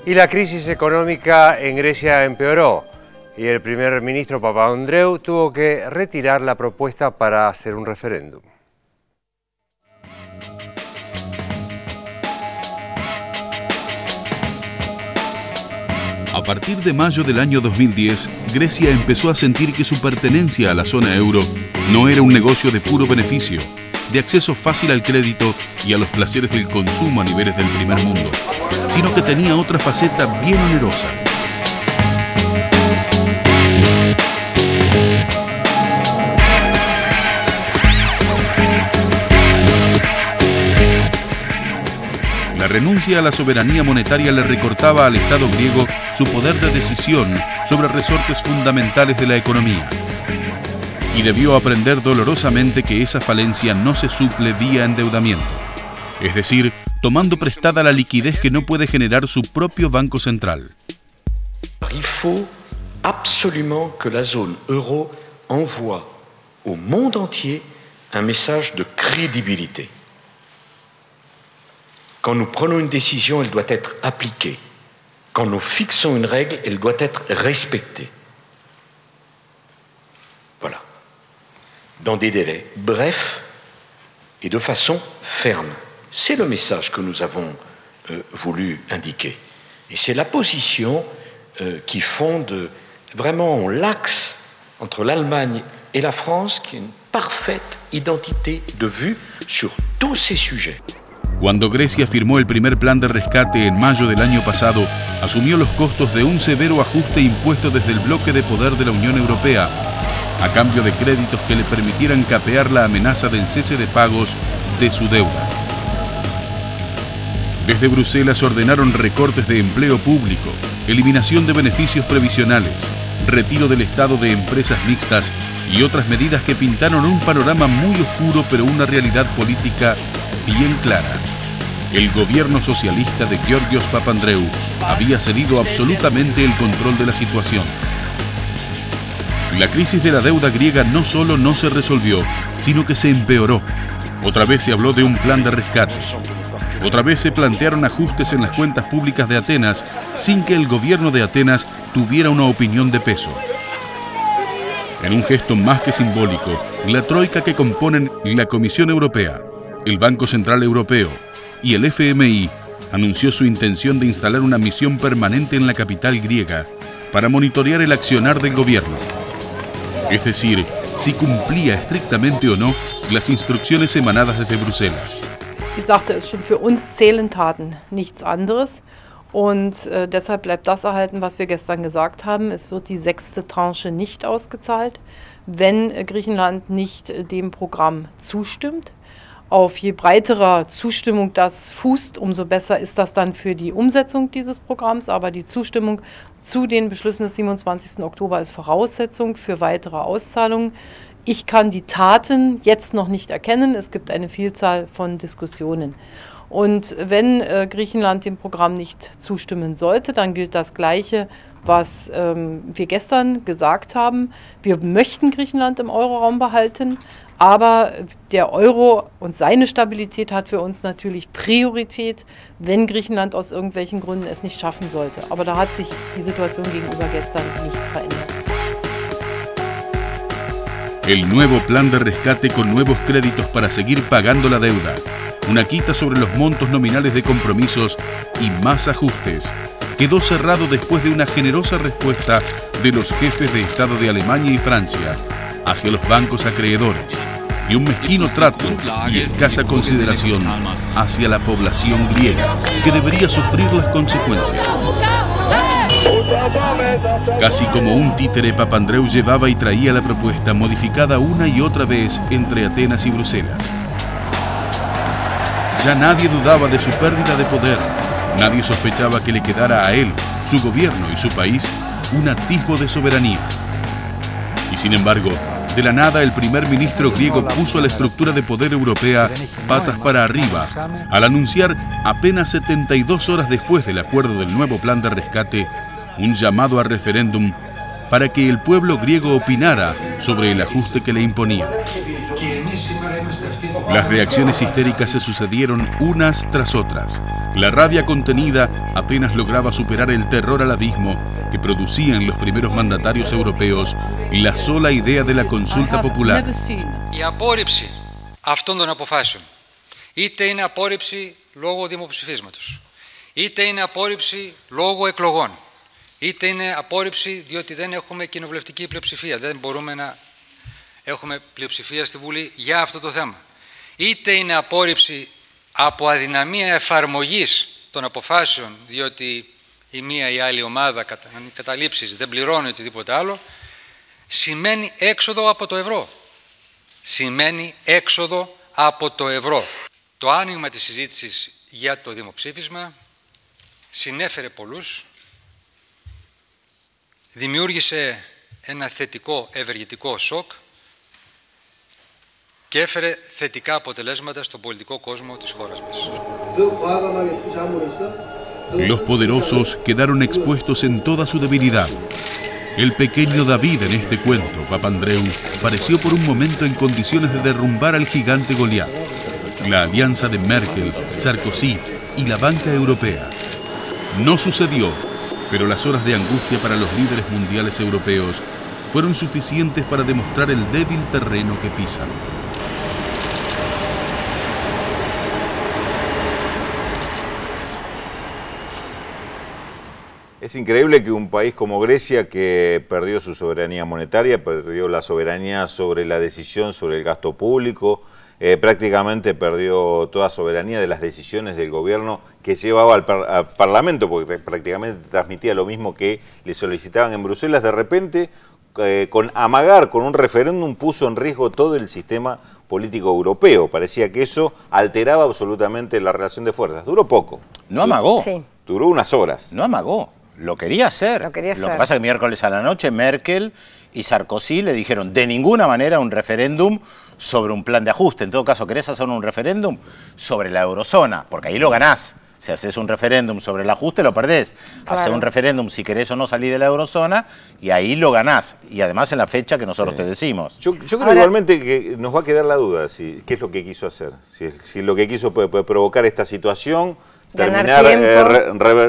Y la crisis económica en Grecia empeoró y el primer ministro Papandreou tuvo que retirar la propuesta para hacer un referéndum. A partir de mayo del año 2010, Grecia empezó a sentir que su pertenencia a la zona euro no era un negocio de puro beneficio, de acceso fácil al crédito y a los placeres del consumo a niveles del primer mundo, sino que tenía otra faceta bien onerosa. La renuncia a la soberanía monetaria le recortaba al Estado griego su poder de decisión sobre resortes fundamentales de la economía. Y debió aprender dolorosamente que esa falencia no se suple vía endeudamiento, es decir, tomando prestada la liquidez que no puede generar su propio Banco Central. Il faut absolument que la zone euro envoie au monde entier un message de crédibilité. Quand nous prenons une décision, elle doit être appliquée. Quand nous fixons une règle, elle doit être respectée. Voilà. Dans des délais brefs et de façon ferme. C'est le message que nous avons voulu indiquer. Et c'est la position qui fonde vraiment l'axe entre l'Allemagne et la France, qui est une parfaite identité de vue sur tous ces sujets. Cuando Grecia firmó el primer plan de rescate en mayo del año pasado, asumió los costos de un severo ajuste impuesto desde el bloque de poder de la Unión Europea, a cambio de créditos que le permitieran capear la amenaza del cese de pagos de su deuda. Desde Bruselas ordenaron recortes de empleo público, eliminación de beneficios previsionales, retiro del estado de empresas mixtas y otras medidas que pintaron un panorama muy oscuro pero una realidad política bien clara. El gobierno socialista de Georgios Papandreou había cedido absolutamente el control de la situación. La crisis de la deuda griega no solo no se resolvió, sino que se empeoró. Otra vez se habló de un plan de rescate. Otra vez se plantearon ajustes en las cuentas públicas de Atenas sin que el gobierno de Atenas tuviera una opinión de peso. En un gesto más que simbólico, la troika que componen la Comisión Europea, el Banco Central Europeo y el FMI anunció su intención de instalar una misión permanente en la capital griega para monitorear el accionar del gobierno. Es decir, si cumplía estrictamente o no las instrucciones emanadas desde Bruselas. Ich sagte es schon, für uns zählen Taten, nichts anderes. Und deshalb bleibt das erhalten, was wir gestern gesagt haben. Es wird die 6. Tranche nicht ausgezahlt, wenn Griechenland nicht dem Programm zustimmt. Auf je breiterer Zustimmung das fußt, umso besser ist das dann für die Umsetzung dieses Programms. Aber die Zustimmung zu den Beschlüssen des 27. Oktober ist Voraussetzung für weitere Auszahlungen. Ich kann die Taten jetzt noch nicht erkennen. Es gibt eine Vielzahl von Diskussionen. Und wenn Griechenland dem Programm nicht zustimmen sollte, dann gilt das Gleiche, was wir gestern gesagt haben. Wir möchten Griechenland im Euroraum behalten, aber der Euro und seine Stabilität hat für uns natürlich Priorität, wenn Griechenland aus irgendwelchen Gründen es nicht schaffen sollte. Aber da hat sich die Situation gegenüber gestern nicht verändert. El nuevo plan de rescate con nuevos créditos para seguir pagando la deuda, una quita sobre los montos nominales de compromisos y más ajustes, quedó cerrado después de una generosa respuesta de los jefes de Estado de Alemania y Francia hacia los bancos acreedores y un mezquino trato y escasa consideración hacia la población griega, que debería sufrir las consecuencias. Casi como un títere, Papandreou llevaba y traía la propuesta modificada una y otra vez entre Atenas y Bruselas. Ya nadie dudaba de su pérdida de poder, nadie sospechaba que le quedara a él, su gobierno y su país un atisbo de soberanía. Y sin embargo, de la nada el primer ministro griego puso a la estructura de poder europea patas para arriba, al anunciar apenas 72 horas después del acuerdo del nuevo plan de rescate, un llamado a referéndum para que el pueblo griego opinara sobre el ajuste que le imponía. Las reacciones histéricas se sucedieron unas tras otras. La rabia contenida apenas lograba superar el terror al abismo que producían los primeros mandatarios europeos la sola idea de la consulta popular. Η απόρριψη αυτών των αποφάσεων είτε είναι απόρριψη λόγω δημοψηφίσματος, είτε είναι απόρριψη λόγω εκλογών, είτε είναι απόρριψη διότι δεν έχουμε κοινοβουλευτική πλειοψηφία, δεν μπορούμε να έχουμε πλειοψηφία στη Βουλή για αυτό το θέμα, είτε είναι απόρριψη από αδυναμία εφαρμογής των αποφάσεων διότι η μία ή άλλη ομάδα καταλήψεις δεν πληρώνει οτιδήποτε άλλο, σημαίνει έξοδο από το ευρώ. Σημαίνει έξοδο από το ευρώ. Το άνοιγμα της συζήτησης για το δημοψήφισμα συνέφερε πολλούς, δημιούργησε ένα θετικό ευεργετικό σοκ και έφερε θετικά αποτελέσματα στον πολιτικό κόσμο της χώρας μας. Los poderosos quedaron expuestos en toda su debilidad. El pequeño David en este cuento, Papandreou, pareció por un momento en condiciones de derrumbar al gigante Goliat. La alianza de Merkel, Sarkozy y la banca europea. No sucedió, pero las horas de angustia para los líderes mundiales europeos fueron suficientes para demostrar el débil terreno que pisan. Es increíble que un país como Grecia, que perdió su soberanía monetaria, perdió la soberanía sobre la decisión sobre el gasto público, prácticamente perdió toda soberanía de las decisiones del gobierno que llevaba al Parlamento, porque prácticamente transmitía lo mismo que le solicitaban en Bruselas. De repente, con amagar con un referéndum, puso en riesgo todo el sistema político europeo. Parecía que eso alteraba absolutamente la relación de fuerzas. Duró poco. No amagó. Sí. Duró unas horas. No amagó. Lo quería hacer. Lo que pasa es que miércoles a la noche Merkel y Sarkozy le dijeron de ninguna manera un referéndum sobre un plan de ajuste. En todo caso, ¿querés hacer un referéndum sobre la eurozona? Porque ahí lo ganás. Si haces un referéndum sobre el ajuste, lo perdés. Claro. Haces un referéndum si querés o no salir de la eurozona y ahí lo ganás. Y además en la fecha que nosotros te decimos. Yo creo igualmente que nos va a quedar la duda qué es lo que quiso hacer. Si lo que quiso puede provocar esta situación, terminar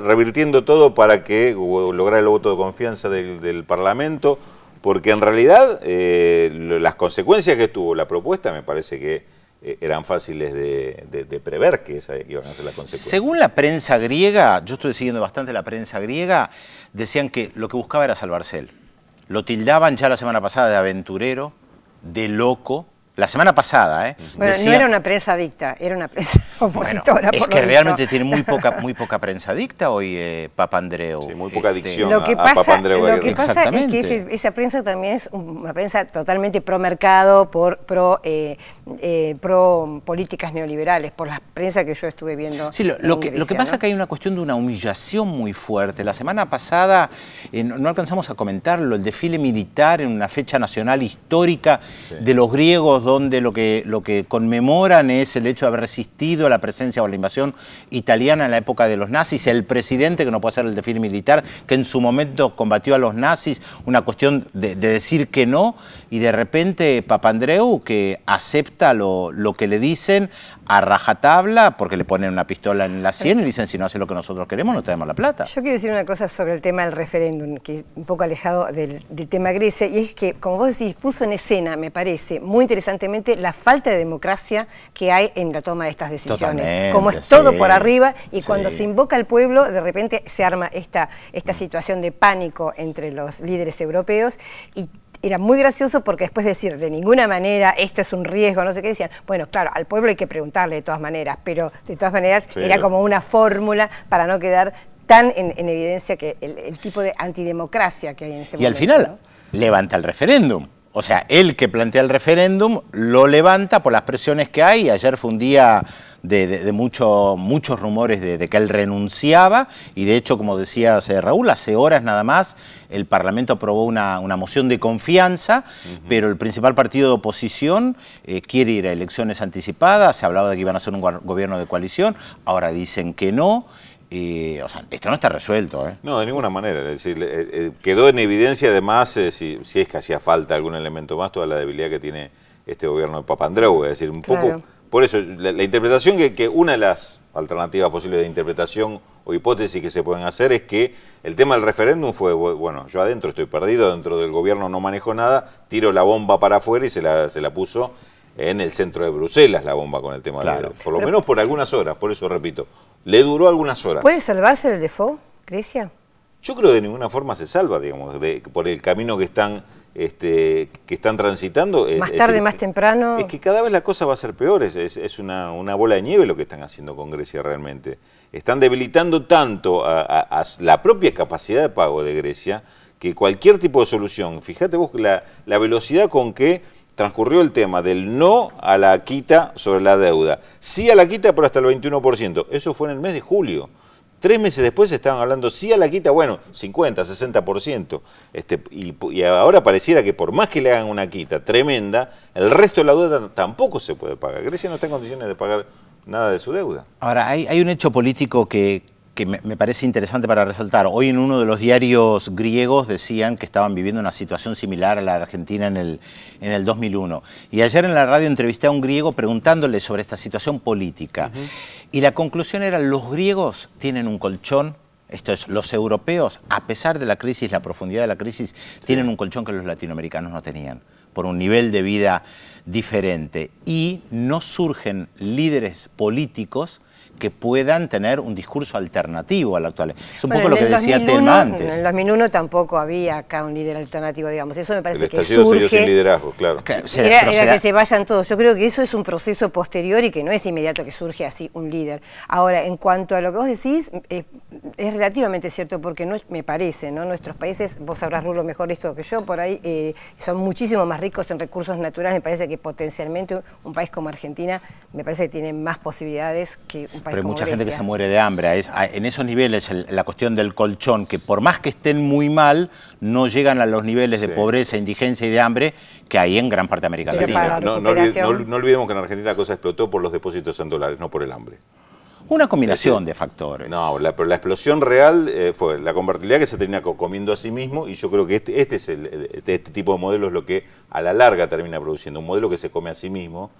revirtiendo todo para que lograr el voto de confianza del Parlamento, porque en realidad las consecuencias que tuvo la propuesta me parece que eran fáciles de prever que iban a ser las consecuencias. Según la prensa griega, yo estuve siguiendo bastante la prensa griega, decían que lo que buscaba era salvarse él. Lo tildaban ya la semana pasada de aventurero, de loco. La semana pasada, Bueno, decía, no era una prensa adicta, era una prensa opositora. Bueno, es que realmente tiene muy poca prensa adicta hoy Papandreou. Sí, muy poca adicción lo que pasa, Papandreou. Lo que pasa es que esa prensa también es una prensa totalmente pro mercado, pro políticas neoliberales, por la prensa que yo estuve viendo. Sí, lo que pasa es que hay una cuestión de una humillación muy fuerte. La semana pasada, no alcanzamos a comentarlo, el desfile militar en una fecha nacional histórica de los griegos, donde lo que conmemoran es el hecho de haber resistido a la presencia o la invasión italiana en la época de los nazis, el presidente que no puede hacer el desfile militar, que en su momento combatió a los nazis, una cuestión de decir que no, y de repente Papandreou, que acepta lo que le dicen a rajatabla, porque le ponen una pistola en la sien y le dicen, si no haces lo que nosotros queremos, no te damos la plata. Yo quiero decir una cosa sobre el tema del referéndum, que es un poco alejado del tema Grecia, y es que, como vos decís, puso en escena, me parece, muy interesantemente, la falta de democracia que hay en la toma de estas decisiones. Totalmente, como es todo por arriba, y cuando se invoca al pueblo, de repente se arma esta situación de pánico entre los líderes europeos, y era muy gracioso porque después de decir de ninguna manera esto es un riesgo, no sé qué, decían, bueno, claro, al pueblo hay que preguntarle de todas maneras, pero de todas maneras era como una fórmula para no quedar tan en evidencia que el tipo de antidemocracia que hay en este momento. Y al final levanta el referéndum. O sea, él que plantea el referéndum lo levanta por las presiones que hay. Ayer fue un día de muchos rumores de que él renunciaba y de hecho, como decía Raúl, hace horas nada más el Parlamento aprobó una moción de confianza, pero el principal partido de oposición quiere ir a elecciones anticipadas. Se hablaba de que iban a hacer un gobierno de coalición, ahora dicen que no. O sea, esto no está resuelto. No, de ninguna manera. Es decir, quedó en evidencia además, si es que hacía falta algún elemento más, toda la debilidad que tiene este gobierno de Papandreou, es decir, un Claro. poco... Por eso, la interpretación que una de las alternativas posibles de interpretación o hipótesis que se pueden hacer es que el tema del referéndum fue, bueno, yo adentro estoy perdido, dentro del gobierno no manejo nada, tiro la bomba para afuera y se la puso en el centro de Bruselas la bomba con el tema Claro. por lo menos por algunas horas, por eso repito, le duró algunas horas. ¿Puede salvarse del default, Grecia? Yo creo que de ninguna forma se salva, digamos, por el camino que están transitando. Más tarde, más temprano. Es que cada vez la cosa va a ser peor, es una bola de nieve lo que están haciendo con Grecia realmente. Están debilitando tanto a la propia capacidad de pago de Grecia que cualquier tipo de solución, fíjate vos la velocidad con que transcurrió el tema del no a la quita sobre la deuda, sí a la quita pero hasta el 21%, eso fue en el mes de julio. 3 meses después estaban hablando, sí a la quita, bueno, 50, 60%. Y ahora pareciera que por más que le hagan una quita tremenda, el resto de la deuda tampoco se puede pagar. Grecia no está en condiciones de pagar nada de su deuda. Ahora, hay un hecho político que me parece interesante para resaltar. Hoy en uno de los diarios griegos decían que estaban viviendo una situación similar a la de Argentina en el 2001. Y ayer en la radio entrevisté a un griego preguntándole sobre esta situación política. Y la conclusión era, los griegos tienen un colchón, esto es, los europeos, a pesar de la crisis, la profundidad de la crisis, tienen un colchón que los latinoamericanos no tenían, por un nivel de vida diferente. Y no surgen líderes políticos que puedan tener un discurso alternativo al actual. Es un poco lo que decía Telma antes. En el 2001 tampoco había acá un líder alternativo, digamos. Eso me parece que estallido se dio sin surge... liderazgo, claro. Era que se vayan todos. Yo creo que eso es un proceso posterior y que no es inmediato que surge así un líder. Ahora, en cuanto a lo que vos decís, es relativamente cierto porque no me parece, ¿no? Nuestros países, vos sabrás, Rulo, mejor esto que yo, por ahí son muchísimo más ricos en recursos naturales. Me parece que potencialmente un país como Argentina, me parece que tiene más posibilidades que un país pero hay como mucha Grecia. gente que se muere de hambre. En esos niveles, la cuestión del colchón, que por más que estén muy mal, no llegan a los niveles de pobreza, indigencia y de hambre que hay en gran parte de América Latina. No olvidemos que en Argentina la cosa explotó por los depósitos en dólares, no por el hambre. Una combinación de factores. No, pero la explosión real fue la convertibilidad que se termina comiendo a sí mismo, y yo creo que este tipo de modelo es lo que a la larga termina produciendo, un modelo que se come a sí mismo.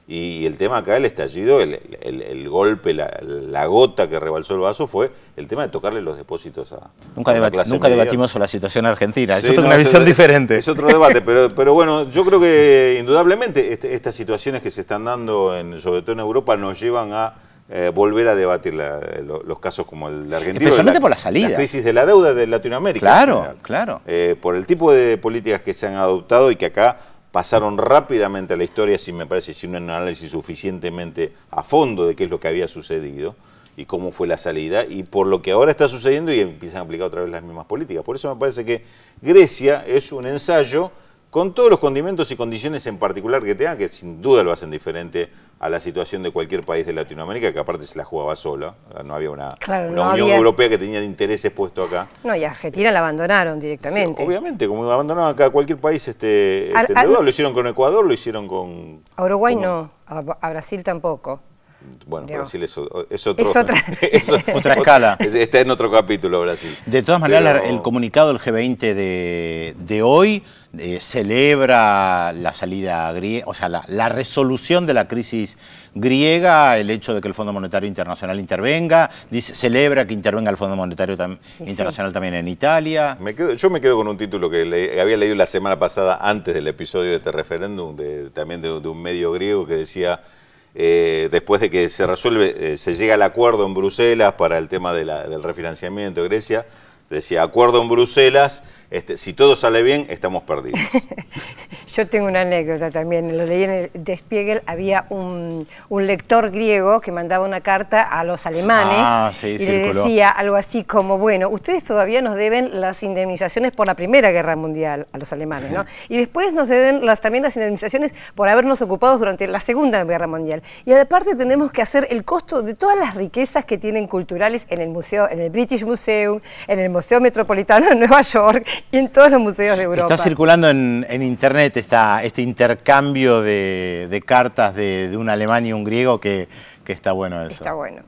Y el tema acá, el estallido, el golpe, la gota que rebalsó el vaso fue el tema de tocarle los depósitos a Nunca la clase media. debatimos sobre la situación argentina. Sí, Yo tengo una visión diferente. Es otro debate, pero bueno, yo creo que indudablemente estas situaciones que se están dando, sobre todo en Europa, nos llevan a volver a debatir los casos como el de Argentina. Especialmente por la salida. La crisis de la deuda de Latinoamérica. Claro, claro. Por el tipo de políticas que se han adoptado y que acá pasaron rápidamente a la historia, me parece, sin un análisis suficientemente a fondo de qué es lo que había sucedido y cómo fue la salida, y por lo que ahora está sucediendo y empiezan a aplicar otra vez las mismas políticas. Por eso me parece que Grecia es un ensayo con todos los condimentos y condiciones en particular que tenga, que sin duda lo hacen diferente a la situación de cualquier país de Latinoamérica, que aparte se la jugaba sola, no había una Unión Europea que tenía intereses puestos acá. No, y a Argentina la abandonaron directamente. Sí, obviamente, como abandonaron acá cualquier país endeudado, lo hicieron con Ecuador, lo hicieron con... A Uruguay no, a Brasil tampoco. Bueno, Digamos. Brasil es otra escala. Está en otro capítulo Brasil. De todas maneras, el comunicado del G20 de hoy celebra la salida griega, o sea, la resolución de la crisis griega, el hecho de que el Fondo Monetario Internacional intervenga, celebra que intervenga el Fondo Monetario Internacional también en Italia. Yo me quedo con un título que había leído la semana pasada antes del episodio de este referéndum, también de un medio griego que decía... después de que se resuelve, se llega al acuerdo en Bruselas para el tema del refinanciamiento de Grecia, decía, acuerdo en Bruselas, si todo sale bien, estamos perdidos. Yo tengo una anécdota también, lo leí en el Der Spiegel, había un lector griego que mandaba una carta a los alemanes y le decía algo así como, bueno, ustedes todavía nos deben las indemnizaciones por la Primera Guerra Mundial a los alemanes, ¿no? Y después nos deben también las indemnizaciones por habernos ocupado durante la Segunda Guerra Mundial. Y aparte tenemos que hacer el costo de todas las riquezas que tienen culturales en el museo, en el British Museum, en el Museo Metropolitano de Nueva York y en todos los museos de Europa. Está circulando en internet este intercambio de cartas de un alemán y un griego que está bueno eso. Está bueno.